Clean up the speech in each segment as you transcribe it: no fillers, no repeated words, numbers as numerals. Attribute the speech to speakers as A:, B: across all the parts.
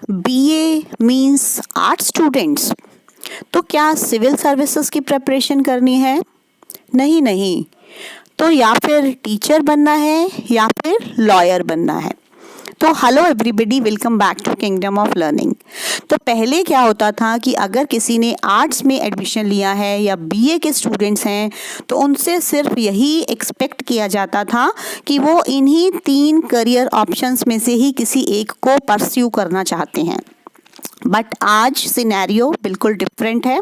A: BA means art students, तो क्या civil services की प्रिपरेशन करनी है? नहीं, तो या फिर टीचर बनना है या फिर लॉयर बनना है। तो hello everybody, welcome back to kingdom of learning. तो पहले क्या होता था कि अगर किसी ने आर्ट्स में एडमिशन लिया है या बीए के स्टूडेंट्स हैं तो उनसे सिर्फ यही एक्सपेक्ट किया जाता था कि वो इन्हीं 3 करियर ऑप्शंस में से ही किसी एक को परस्यू करना चाहते हैं। बट आज सिनेरियो बिल्कुल डिफरेंट है।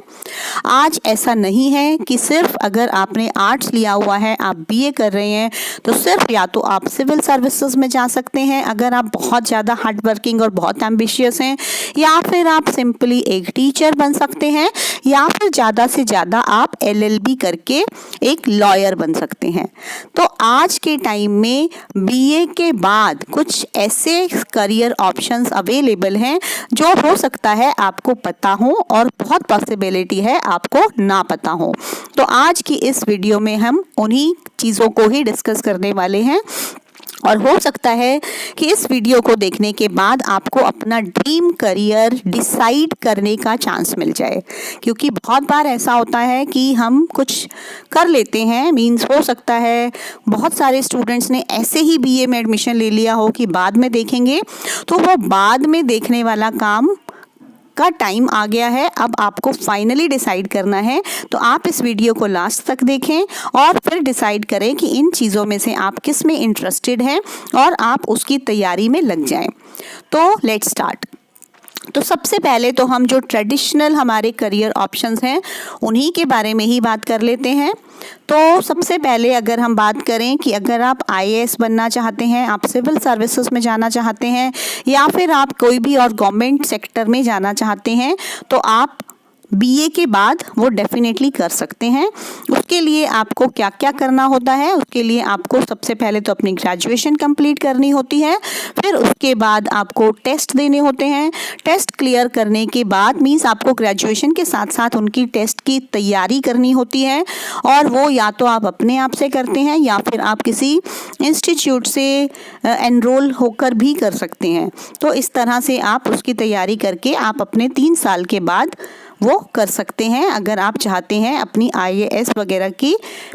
A: आज ऐसा नहीं है कि सिर्फ अगर आपने आर्ट्स लिया हुआ है, आप बीए कर रहे हैं, तो सिर्फ या तो आप सिविल सर्विसेज में जा सकते हैं अगर आप बहुत ज़्यादा हार्ड वर्किंग और बहुत एम्बिशियस हैं, या फिर आप सिंपली एक टीचर बन सकते हैं, या फिर ज़्यादा से ज़्यादा आप एलएलबी करके एक लॉयर बन सकते हैं। तो आज के टाइम में बीए के बाद कुछ ऐसे करियर ऑप्शंस अवेलेबल हैं जो हो सकता है आपको पता हो और बहुत पॉसिबिलिटी है आपको ना पता हो। तो आज की इस वीडियो में हम उन्हीं चीज़ों को ही डिस्कस करने वाले हैं और हो सकता है कि इस वीडियो को देखने के बाद आपको अपना ड्रीम करियर डिसाइड करने का चांस मिल जाए। क्योंकि बहुत बार ऐसा होता है कि हम कुछ कर लेते हैं, मींस हो सकता है बहुत सारे स्टूडेंट्स ने ऐसे ही बीए में एडमिशन ले लिया हो कि बाद में देखेंगे, तो वो बाद में देखने वाला काम का टाइम आ गया है। अब आपको फाइनली डिसाइड करना है, तो आप इस वीडियो को लास्ट तक देखें और फिर डिसाइड करें कि इन चीज़ों में से आप किस में इंटरेस्टेड हैं और आप उसकी तैयारी में लग जाएं। तो लेट्स स्टार्ट। तो सबसे पहले तो हम जो ट्रेडिशनल हमारे करियर ऑप्शंस हैं उन्हीं के बारे में ही बात कर लेते हैं। तो सबसे पहले अगर हम बात करें कि अगर आप आईएएस बनना चाहते हैं, आप सिविल सर्विसेज में जाना चाहते हैं, या फिर आप कोई भी और गवर्नमेंट सेक्टर में जाना चाहते हैं, तो आप बीए के बाद वो डेफिनेटली कर सकते हैं। उसके लिए आपको क्या क्या करना होता है? उसके लिए आपको सबसे पहले तो अपनी ग्रेजुएशन कंप्लीट करनी होती है, फिर उसके बाद आपको टेस्ट देने होते हैं। टेस्ट क्लियर करने के बाद मीन्स आपको ग्रेजुएशन के साथ साथ उनकी टेस्ट की तैयारी करनी होती है, और वो या तो आप अपने आप से करते हैं या फिर आप किसी इंस्टीट्यूट से एनरोल होकर भी कर सकते हैं। तो इस तरह से आप उसकी तैयारी करके आप अपने 3 साल के बाद वो कर सकते हैं। अगर आप चाहते हैं अपनी आईएएस वगैरह की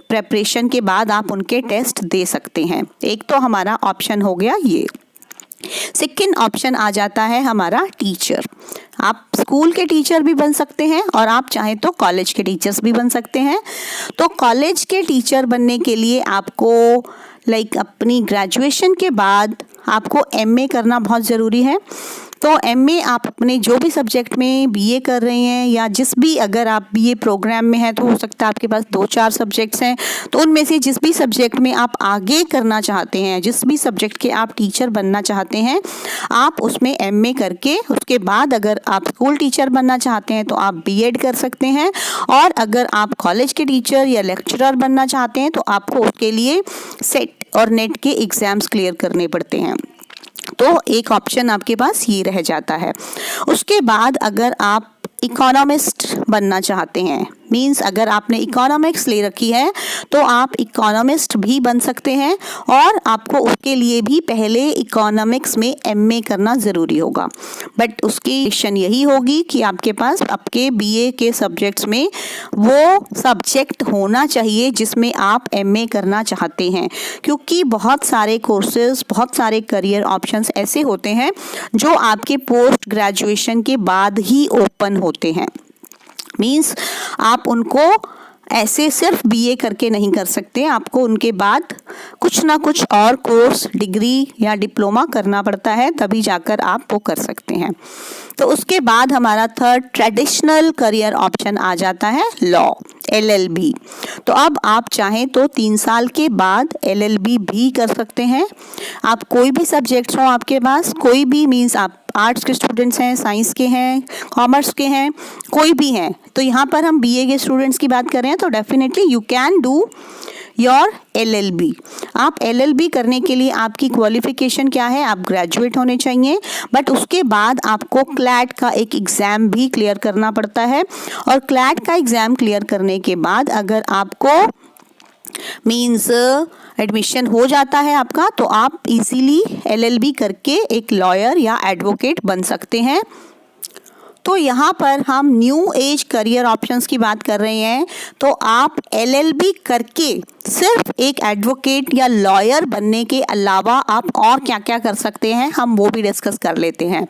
A: प्रेपरेशन के बाद आप उनके टेस्ट दे सकते हैं। एक तो हमारा ऑप्शन हो गया ये। सेकेंड ऑप्शन आ जाता है हमारा टीचर। आप स्कूल के टीचर भी बन सकते हैं और आप चाहें तो कॉलेज के टीचर्स भी बन सकते हैं। तो कॉलेज के टीचर बनने के लिए आपको अपनी ग्रेजुएशन के बाद आपको एमए करना बहुत ज़रूरी है। तो एमए आप अपने जो भी सब्जेक्ट में बीए कर रहे हैं, या जिस भी, अगर आप बीए प्रोग्राम में हैं तो हो सकता है आपके पास 2-4 सब्जेक्ट्स हैं, तो उनमें से जिस भी सब्जेक्ट में आप आगे करना चाहते हैं, जिस भी सब्जेक्ट के आप टीचर बनना चाहते हैं, आप उसमें एमए करके उसके बाद अगर आप स्कूल टीचर बनना चाहते हैं तो आप बीएड कर सकते हैं, और अगर आप कॉलेज के टीचर या लेक्चरर बनना चाहते हैं तो आपको उसके लिए सेट और नेट के एग्ज़ाम्स क्लियर करने पड़ते हैं। तो एक ऑप्शन आपके पास ये रह जाता है। उसके बाद अगर आप इकोनॉमिस्ट बनना चाहते हैं, मींस अगर आपने इकोनॉमिक्स ले रखी है तो आप इकोनॉमिस्ट भी बन सकते हैं, और आपको उसके लिए भी पहले इकोनॉमिक्स में एमए करना ज़रूरी होगा। बट उसकी कंडीशन यही होगी कि आपके पास आपके बीए के सब्जेक्ट्स में वो सब्जेक्ट होना चाहिए जिसमें आप एमए करना चाहते हैं, क्योंकि बहुत सारे कोर्सेज, बहुत सारे करियर ऑप्शंस ऐसे होते हैं जो आपके पोस्ट ग्रेजुएशन के बाद ही ओपन होते हैं। मीन्स आप उनको ऐसे सिर्फ बीए करके नहीं कर सकते, आपको उनके बाद कुछ ना कुछ और कोर्स, डिग्री या डिप्लोमा करना पड़ता है, तभी जाकर आप वो कर सकते हैं। तो उसके बाद हमारा थर्ड ट्रेडिशनल करियर ऑप्शन आ जाता है लॉ, एलएलबी। तो अब आप चाहें तो 3 साल के बाद एलएलबी भी कर सकते हैं। आप कोई भी सब्जेक्ट्स हो आपके पास, कोई भी, मीन्स आप आर्ट्स के स्टूडेंट्स हैं, साइंस के हैं, कॉमर्स के हैं, कोई भी हैं, तो यहाँ पर हम बीए के स्टूडेंट्स की बात कर रहे हैं, तो definitely you can do your LLB. आप एलएलबी करने के लिए आपकी क्वालिफिकेशन क्या है? आप ग्रेजुएट होने चाहिए, बट उसके बाद आपको क्लैट का एक एग्ज़ाम भी क्लियर करना पड़ता है, और क्लैट का एग्ज़ाम क्लियर करने के बाद अगर आपको मीन्स एडमिशन हो जाता है आपका, तो आप इजीली LLB करके एक लॉयर या एडवोकेट बन सकते हैं। तो यहाँ पर हम न्यू एज करियर ऑप्शंस की बात कर रहे हैं। तो आप LLB करके सिर्फ एक एडवोकेट या लॉयर बनने के अलावा आप और क्या क्या कर सकते हैं, हम वो भी डिस्कस कर लेते हैं।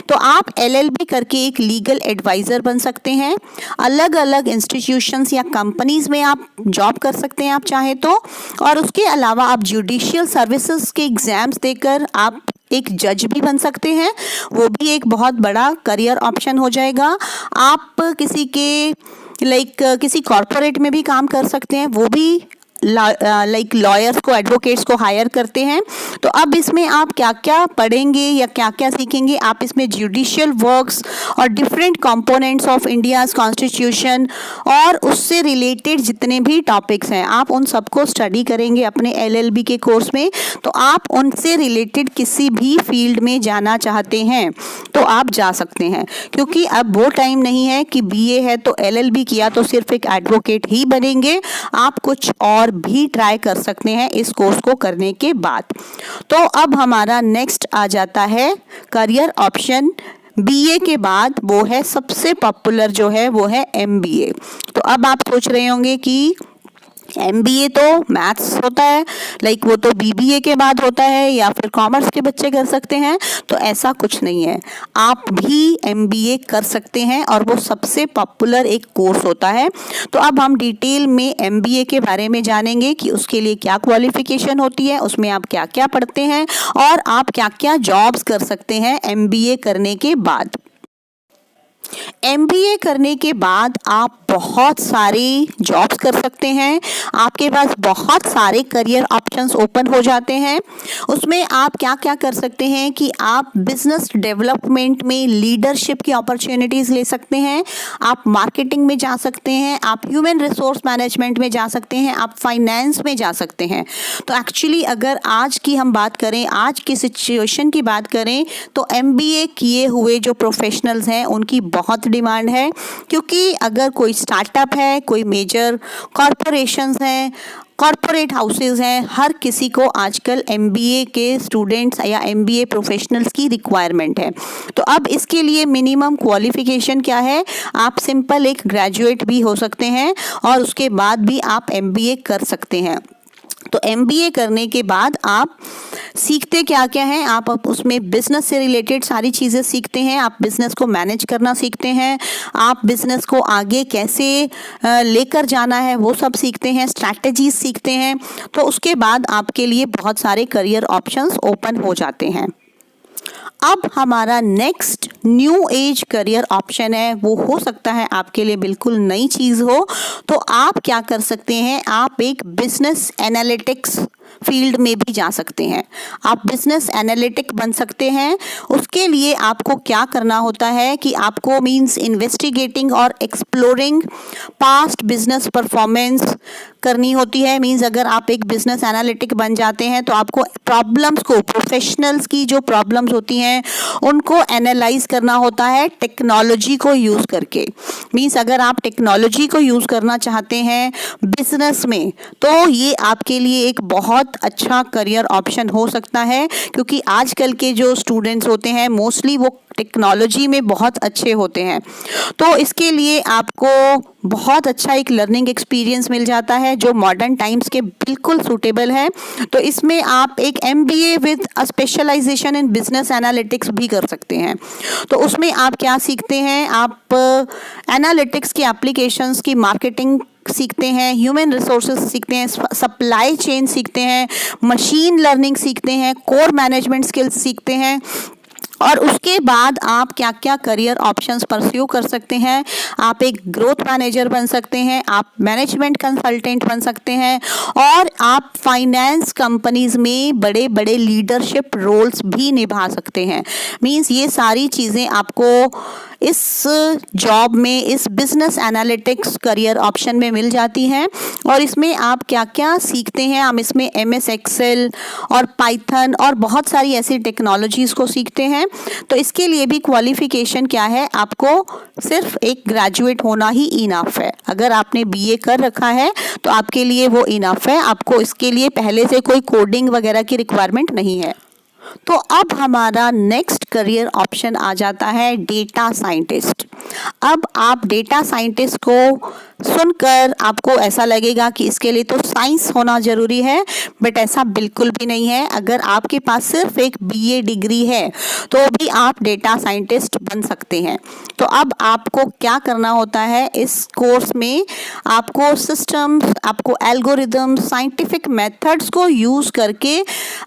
A: तो आप LLB करके एक लीगल एडवाइज़र बन सकते हैं। अलग अलग इंस्टीट्यूशंस या कंपनीज़ में आप जॉब कर सकते हैं आप चाहे तो। और उसके अलावा आप जुडिशियल सर्विसेज के एग्ज़ाम्स देकर आप एक जज भी बन सकते हैं। वो भी एक बहुत बड़ा करियर ऑप्शन हो जाएगा। आप किसी के किसी कॉरपोरेट में भी काम कर सकते हैं, वो भी लॉयर्स को, एडवोकेट्स को हायर करते हैं। तो अब इसमें आप क्या क्या पढ़ेंगे या क्या क्या सीखेंगे, आप इसमें जुडिशियल वर्क्स और different components of India's constitution और उससे रिलेटेड जितने भी टॉपिक्स हैं, आप उन सबको स्टडी करेंगे अपने LLB के कोर्स में। तो आप उनसे रिलेटेड किसी भी फील्ड में जाना चाहते हैं तो आप जा सकते हैं, क्योंकि अब वो टाइम नहीं है कि BA है तो LLB किया तो सिर्फ एक एडवोकेट ही बनेंगे। आप कुछ और भी ट्राई कर सकते हैं इस कोर्स को करने के बाद। तो अब हमारा नेक्स्ट आ जाता है करियर ऑप्शन BA के बाद, वो है सबसे पॉपुलर जो है वो है MBA। तो अब आप सोच रहे होंगे कि MBA तो मैथ्स होता है, वो तो BBA के बाद होता है या फिर कॉमर्स के बच्चे कर सकते हैं। तो ऐसा कुछ नहीं है, आप भी MBA कर सकते हैं और वो सबसे पॉपुलर एक कोर्स होता है। तो अब हम डिटेल में MBA के बारे में जानेंगे कि उसके लिए क्या क्वालिफिकेशन होती है, उसमें आप क्या क्या पढ़ते हैं और आप क्या क्या जॉब्स कर सकते हैं MBA करने के बाद। MBA करने के बाद आप बहुत सारी जॉब्स कर सकते हैं, आपके पास बहुत सारे करियर ऑप्शंस ओपन हो जाते हैं। उसमें आप क्या क्या कर सकते हैं कि आप बिजनेस डेवलपमेंट में लीडरशिप की अपॉर्चुनिटीज़ ले सकते हैं, आप मार्केटिंग में जा सकते हैं, आप ह्यूमन रिसोर्स मैनेजमेंट में जा सकते हैं, आप फाइनेंस में जा सकते हैं। तो एक्चुअली अगर आज की हम बात करें, आज की सिचुएशन की बात करें, तो MBA किए हुए जो प्रोफेशनल्स हैं उनकी बहुत डिमांड है, क्योंकि अगर कोई स्टार्टअप है, कोई मेजर कॉरपोरेशंस हैं, कॉरपोरेट हाउसेज हैं, हर किसी को आजकल MBA के स्टूडेंट्स या MBA प्रोफेशनल्स की रिक्वायरमेंट है। तो अब इसके लिए मिनिमम क्वालिफिकेशन क्या है, आप सिंपल एक ग्रेजुएट भी हो सकते हैं और उसके बाद भी आप MBA कर सकते हैं। तो MBA करने के बाद आप सीखते क्या क्या हैं, आप उसमें बिजनेस से रिलेटेड सारी चीज़ें सीखते हैं, आप बिजनेस को मैनेज करना सीखते हैं, आप बिजनेस को आगे कैसे लेकर जाना है वो सब सीखते हैं, स्ट्रैटेजीज सीखते हैं। तो उसके बाद आपके लिए बहुत सारे करियर ऑप्शंस ओपन हो जाते हैं। अब हमारा next new age career option है, वो हो सकता है आपके लिए बिल्कुल नई चीज़ हो। तो आप क्या कर सकते हैं, आप एक बिजनेस एनालिटिक्स फील्ड में भी जा सकते हैं, आप बिजनेस एनालिटिक बन सकते हैं। उसके लिए आपको क्या करना होता है कि आपको मींस इन्वेस्टिगेटिंग और एक्सप्लोरिंग पास्ट बिजनेस परफॉर्मेंस करनी होती है। मींस अगर आप एक बिजनेस एनालिटिक बन जाते हैं तो आपको प्रॉब्लम्स को, प्रोफेशनल्स की जो प्रॉब्लम्स होती हैं उनको एनालाइज करना होता है टेक्नोलॉजी को यूज़ करके। मींस अगर आप टेक्नोलॉजी को यूज़ करना चाहते हैं बिजनेस में, तो ये आपके लिए एक बहुत अच्छा करियर ऑप्शन हो सकता है, क्योंकि आजकल के जो स्टूडेंट्स होते हैं मोस्टली वो टेक्नोलॉजी में बहुत अच्छे होते हैं। तो इसके लिए आपको बहुत अच्छा एक लर्निंग एक्सपीरियंस मिल जाता है जो मॉडर्न टाइम्स के बिल्कुल सूटेबल है। तो इसमें आप एक MBA with a specialization in business analytics भी कर सकते हैं। तो उसमें आप क्या सीखते हैं, आप एनालिटिक्स की एप्लीकेशंस की मार्केटिंग सीखते हैं, ह्यूमन रिसोर्सेज सीखते हैं, सप्लाई चेन सीखते हैं, मशीन लर्निंग सीखते हैं, कोर मैनेजमेंट स्किल्स सीखते हैं। और उसके बाद आप क्या क्या करियर ऑप्शंस परस्यू कर सकते हैं, आप एक ग्रोथ मैनेजर बन सकते हैं, आप मैनेजमेंट कंसल्टेंट बन सकते हैं और आप फाइनेंस कंपनीज में बड़े बड़े लीडरशिप रोल्स भी निभा सकते हैं। मींस ये सारी चीज़ें आपको इस जॉब में, इस बिजनेस एनालिटिक्स करियर ऑप्शन में मिल जाती हैं। और इसमें आप क्या क्या सीखते हैं, हम इसमें MS एक्सेल और पाइथन और बहुत सारी ऐसी टेक्नोलॉजीज़ को सीखते हैं। हैं। तो इसके लिए भी क्वालिफिकेशन क्या है, आपको सिर्फ एक ग्रेजुएट होना ही इनफ है। अगर आपने बीए कर रखा है तो आपके लिए वो इनफ है, आपको इसके लिए पहले से कोई कोडिंग वगैरह की रिक्वायरमेंट नहीं है। तो अब हमारा नेक्स्ट करियर ऑप्शन आ जाता है डेटा साइंटिस्ट। अब आप डेटा साइंटिस्ट को सुनकर आपको ऐसा लगेगा कि इसके लिए तो साइंस होना ज़रूरी है, बट ऐसा बिल्कुल भी नहीं है। अगर आपके पास सिर्फ एक बीए डिग्री है तो भी आप डेटा साइंटिस्ट बन सकते हैं। तो अब आपको क्या करना होता है, इस कोर्स में आपको सिस्टम्स, आपको एल्गोरिदम, साइंटिफिक मेथड्स को यूज़ करके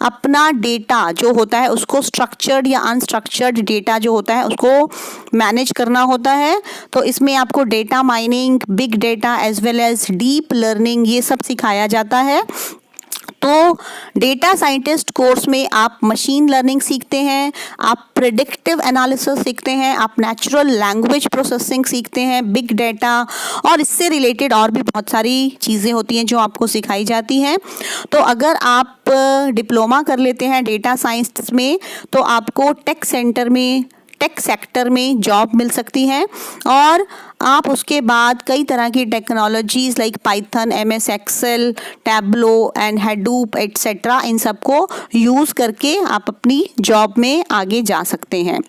A: अपना डेटा जो होता है उसको स्ट्रक्चर्ड या अनस्ट्रक्चर्ड डेटा जो होता है उसको मैनेज करना होता है। तो इसमें आपको data mining, big data as well as deep learning ये सब सिखाया जाता है। तो डेटा साइंटिस्ट कोर्स में आप मशीन लर्निंग सीखते हैं, आप प्रेडिक्टिव एनालिसिस सीखते हैं, आप नेचुरल लैंग्वेज प्रोसेसिंग सीखते हैं, बिग डेटा और इससे रिलेटेड और भी बहुत सारी चीज़ें होती हैं जो आपको सिखाई जाती हैं। तो अगर आप डिप्लोमा कर लेते हैं डेटा साइंस में तो आपको टेक सेक्टर में जॉब मिल सकती है और आप उसके बाद कई तरह की technologies like Python, MS Excel, Tableau and Hadoop etcetera इन सबको यूज़ करके आप अपनी जॉब में आगे जा सकते हैं।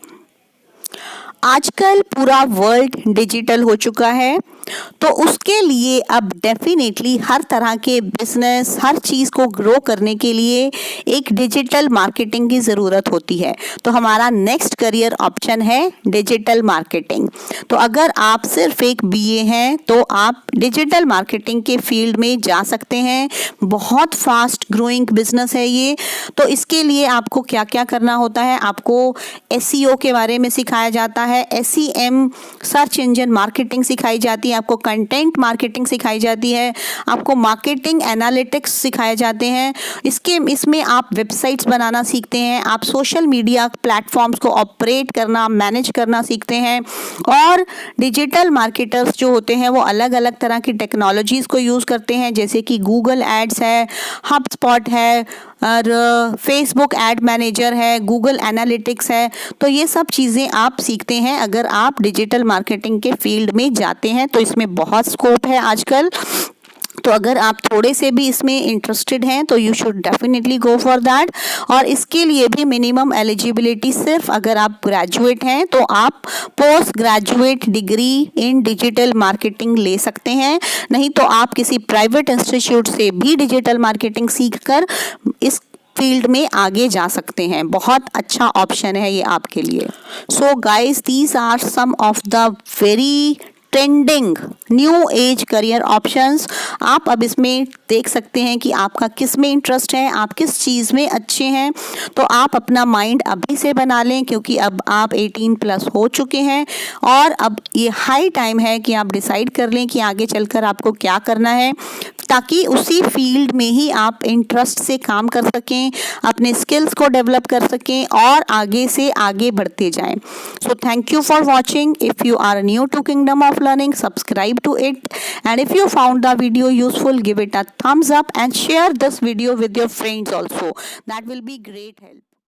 A: आजकल पूरा वर्ल्ड डिजिटल हो चुका है, तो उसके लिए अब डेफिनेटली हर तरह के बिजनेस, हर चीज़ को ग्रो करने के लिए एक डिजिटल मार्केटिंग की ज़रूरत होती है। तो हमारा नेक्स्ट करियर ऑप्शन है डिजिटल मार्केटिंग। तो अगर आप सिर्फ एक बीए हैं तो आप डिजिटल मार्केटिंग के फील्ड में जा सकते हैं। बहुत फास्ट ग्रोइंग बिजनेस है ये। तो इसके लिए आपको क्या क्या करना होता है, आपको SEO के बारे में सिखाया जाता है, SEM सर्च इंजन मार्केटिंग सिखाई जाती है, आपको कंटेंट मार्केटिंग सिखाई जाती है, आपको मार्केटिंग एनालिटिक्स सिखाए जाते हैं। इसमें आप वेबसाइट्स बनाना सीखते हैं, आप सोशल मीडिया प्लेटफॉर्म्स को ऑपरेट करना, मैनेज करना सीखते हैं। और डिजिटल मार्केटर्स जो होते हैं वो अलग अलग तरह की टेक्नोलॉजीज़ को यूज़ करते हैं, जैसे कि गूगल एड्स है, HubSpot है और फेसबुक एड मैनेजर है, गूगल एनालिटिक्स है। तो ये सब चीज़ें आप सीखते हैं अगर आप डिजिटल मार्केटिंग के फील्ड में जाते हैं। तो इसमें बहुत स्कोप है आजकल। तो अगर आप थोड़े से भी इसमें इंटरेस्टेड हैं तो you should definitely go for that. और इसके लिए भी मिनिमम एलिजिबिलिटी सिर्फ अगर आप ग्रेजुएट हैं तो आप post graduate degree in digital marketing ले सकते हैं, नहीं तो आप किसी प्राइवेट इंस्टीट्यूट से भी डिजिटल मार्केटिंग सीखकर इस फील्ड में आगे जा सकते हैं। बहुत अच्छा ऑप्शन है ये आपके लिए। So guys, these are some of the very trending new age career options. आप अब इसमें देख सकते हैं कि आपका किस में इंटरेस्ट है, आप किस चीज़ में अच्छे हैं। तो आप अपना माइंड अभी से बना लें, क्योंकि अब आप 18+ हो चुके हैं और अब ये हाई टाइम है कि आप डिसाइड कर लें कि आगे चलकर आपको क्या करना है, ताकि उसी फील्ड में ही आप इंटरेस्ट से काम कर सकें, अपने स्किल्स को डेवलप कर सकें और आगे से आगे बढ़ते जाएं। So thank you for watching. If you are new to kingdom of learning, subscribe to it, and if you found the video useful, give it a thumbs up and share this video with your friends also. That will be great help.